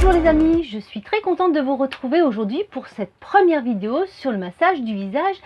Bonjour les amis, je suis très contente de vous retrouver aujourd'hui pour cette première vidéo sur le massage du visage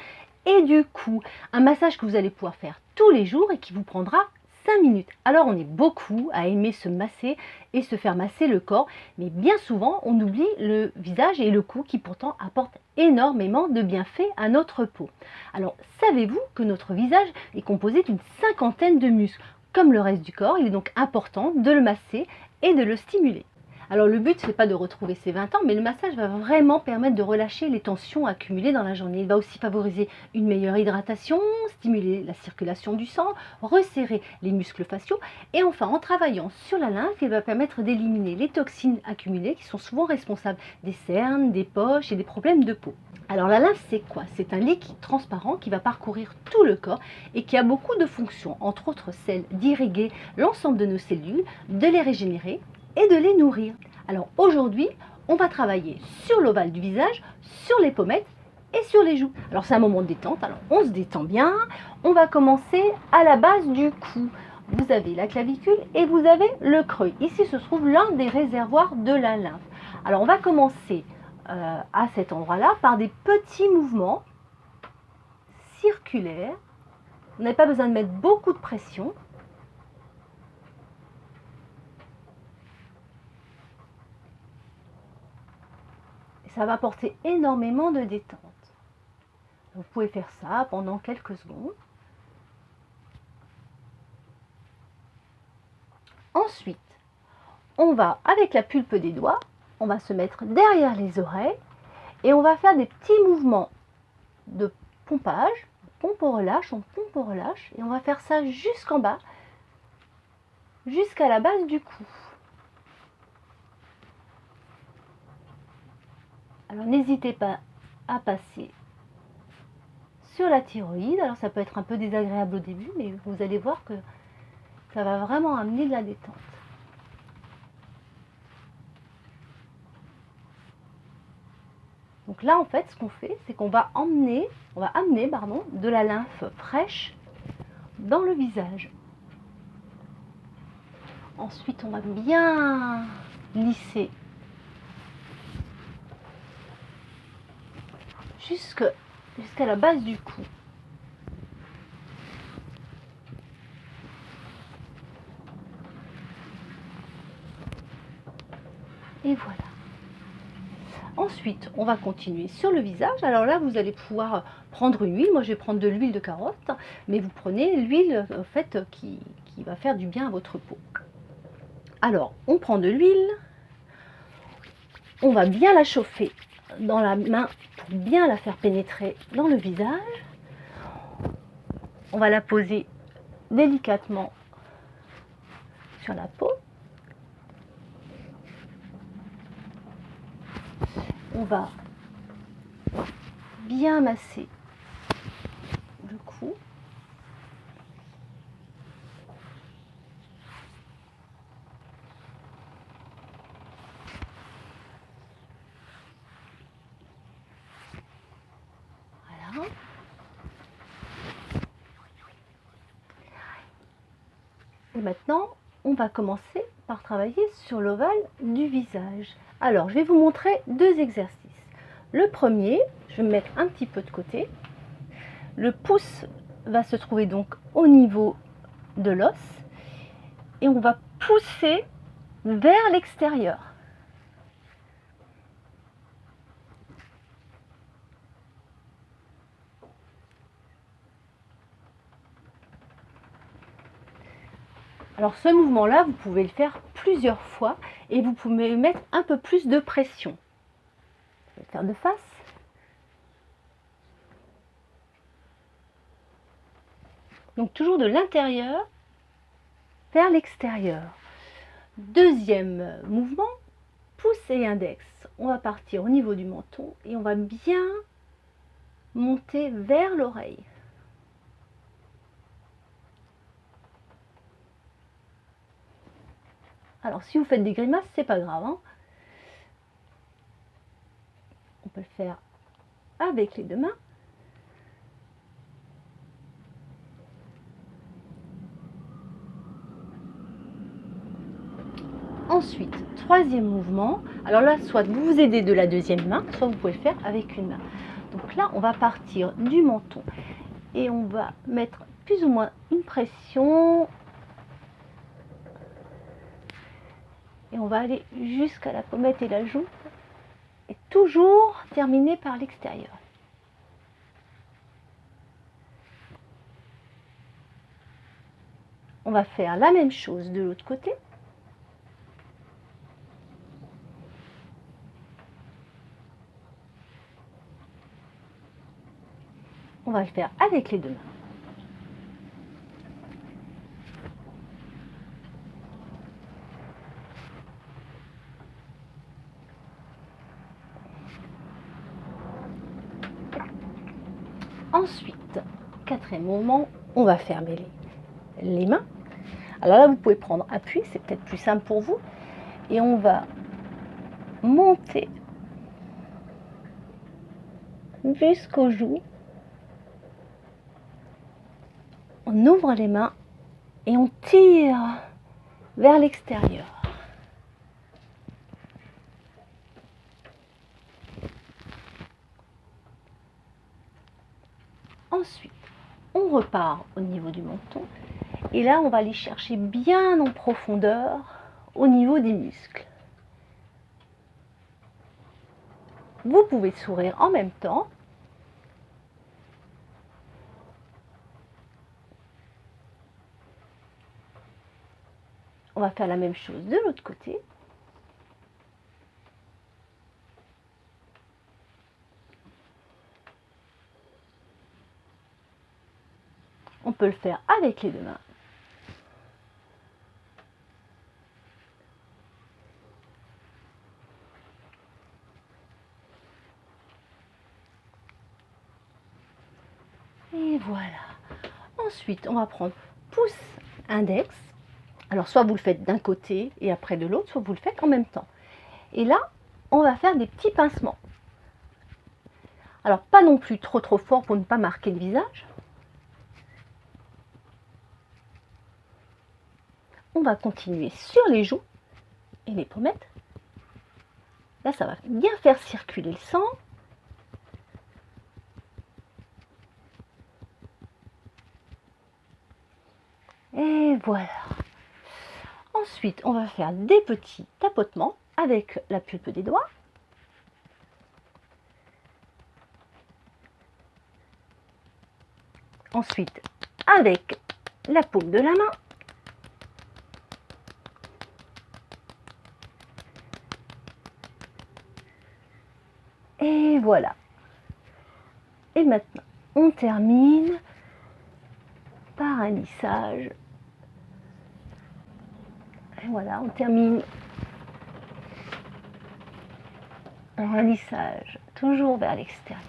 et du cou. Un massage que vous allez pouvoir faire tous les jours et qui vous prendra 5 minutes. Alors on est beaucoup à aimer se masser et se faire masser le corps, mais bien souvent on oublie le visage et le cou qui pourtant apportent énormément de bienfaits à notre peau. Alors savez-vous que notre visage est composé d'une 50aine de muscles? Comme le reste du corps, il est donc important de le masser et de le stimuler. Alors le but, ce n'est pas de retrouver ses 20 ans, mais le massage va vraiment permettre de relâcher les tensions accumulées dans la journée. Il va aussi favoriser une meilleure hydratation, stimuler la circulation du sang, resserrer les muscles faciaux et enfin en travaillant sur la lymphe, il va permettre d'éliminer les toxines accumulées qui sont souvent responsables des cernes, des poches et des problèmes de peau. Alors la lymphe, c'est quoi? C'est un liquide transparent qui va parcourir tout le corps et qui a beaucoup de fonctions, entre autres celle d'irriguer l'ensemble de nos cellules, de les régénérer et de les nourrir. Alors aujourd'hui, on va travailler sur l'ovale du visage, sur les pommettes et sur les joues. Alors c'est un moment de détente, alors on se détend bien. On va commencer à la base du cou. Vous avez la clavicule et vous avez le creux. Ici se trouve l'un des réservoirs de la lymphe. Alors on va commencer à cet endroit-là par des petits mouvements circulaires. Vous n'avez pas besoin de mettre beaucoup de pression. Ça va apporter énormément de détente. Vous pouvez faire ça pendant quelques secondes. Ensuite, on va, avec la pulpe des doigts, on va se mettre derrière les oreilles et on va faire des petits mouvements de pompage. On pompe, on relâche, et on va faire ça jusqu'en bas, jusqu'à la base du cou. Alors n'hésitez pas à passer sur la thyroïde. Alors ça peut être un peu désagréable au début, mais vous allez voir que ça va vraiment amener de la détente. Donc là, en fait, ce qu'on fait, c'est qu'on va amener de la lymphe fraîche dans le visage. Ensuite, on va bien lisser jusqu'à la base du cou. Et voilà. Ensuite, on va continuer sur le visage. Alors là, vous allez pouvoir prendre une huile. Moi, je vais prendre de l'huile de carotte, mais vous prenez l'huile en fait qui va faire du bien à votre peau. Alors, on prend de l'huile. On va bien la chauffer dans la main pour bien la faire pénétrer dans le visage. On va la poser délicatement sur la peau. On va bien masser le cou. Voilà. Et maintenant, on va commencer par travailler sur l'ovale du visage. Alors, je vais vous montrer deux exercices. Le premier, je vais me mettre un petit peu de côté. Le pouce va se trouver donc au niveau de l'os et on va pousser vers l'extérieur. Alors ce mouvement-là, vous pouvez le faire plusieurs fois et vous pouvez mettre un peu plus de pression. Je vais le faire de face. Donc toujours de l'intérieur vers l'extérieur. Deuxième mouvement, pouce et index. On va partir au niveau du menton et on va bien monter vers l'oreille. Alors si vous faites des grimaces, c'est pas grave, hein. On peut le faire avec les deux mains. Ensuite, troisième mouvement. Alors là, soit vous vous aidez de la deuxième main, soit vous pouvez le faire avec une main. Donc là, on va partir du menton et on va mettre plus ou moins une pression. Et on va aller jusqu'à la pommette et la joue. Et toujours terminer par l'extérieur. On va faire la même chose de l'autre côté. On va le faire avec les deux mains. Ensuite, quatrième mouvement, on va fermer les mains. Alors là, vous pouvez prendre appui, c'est peut-être plus simple pour vous. Et on va monter jusqu'aux joues. On ouvre les mains et on tire vers l'extérieur. Ensuite, on repart au niveau du menton. Et là, on va aller chercher bien en profondeur au niveau des muscles. Vous pouvez sourire en même temps. On va faire la même chose de l'autre côté. On peut le faire avec les deux mains. Et voilà. Ensuite, on va prendre pouce index. Alors, soit vous le faites d'un côté et après de l'autre, soit vous le faites en même temps. Et là, on va faire des petits pincements. Alors, pas non plus trop fort pour ne pas marquer le visage. On va continuer sur les joues et les pommettes. Là, ça va bien faire circuler le sang. Et voilà. Ensuite, on va faire des petits tapotements avec la pulpe des doigts. Ensuite, avec la paume de la main. Et voilà. Et maintenant, on termine par un lissage. Et voilà, on termine par un lissage, toujours vers l'extérieur.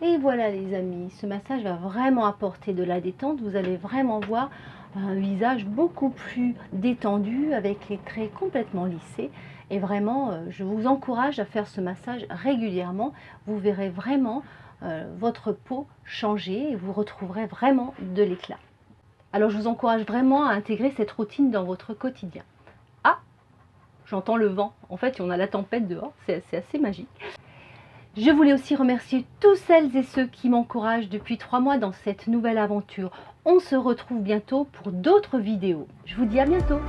Et voilà les amis, ce massage va vraiment apporter de la détente. Vous allez vraiment voir un visage beaucoup plus détendu avec les traits complètement lissés. Et vraiment, je vous encourage à faire ce massage régulièrement. Vous verrez vraiment votre peau changer et vous retrouverez vraiment de l'éclat. Alors je vous encourage vraiment à intégrer cette routine dans votre quotidien. Ah, j'entends le vent. En fait, on a la tempête dehors, c'est assez magique. Je voulais aussi remercier tous celles et ceux qui m'encouragent depuis 3 mois dans cette nouvelle aventure. On se retrouve bientôt pour d'autres vidéos. Je vous dis à bientôt.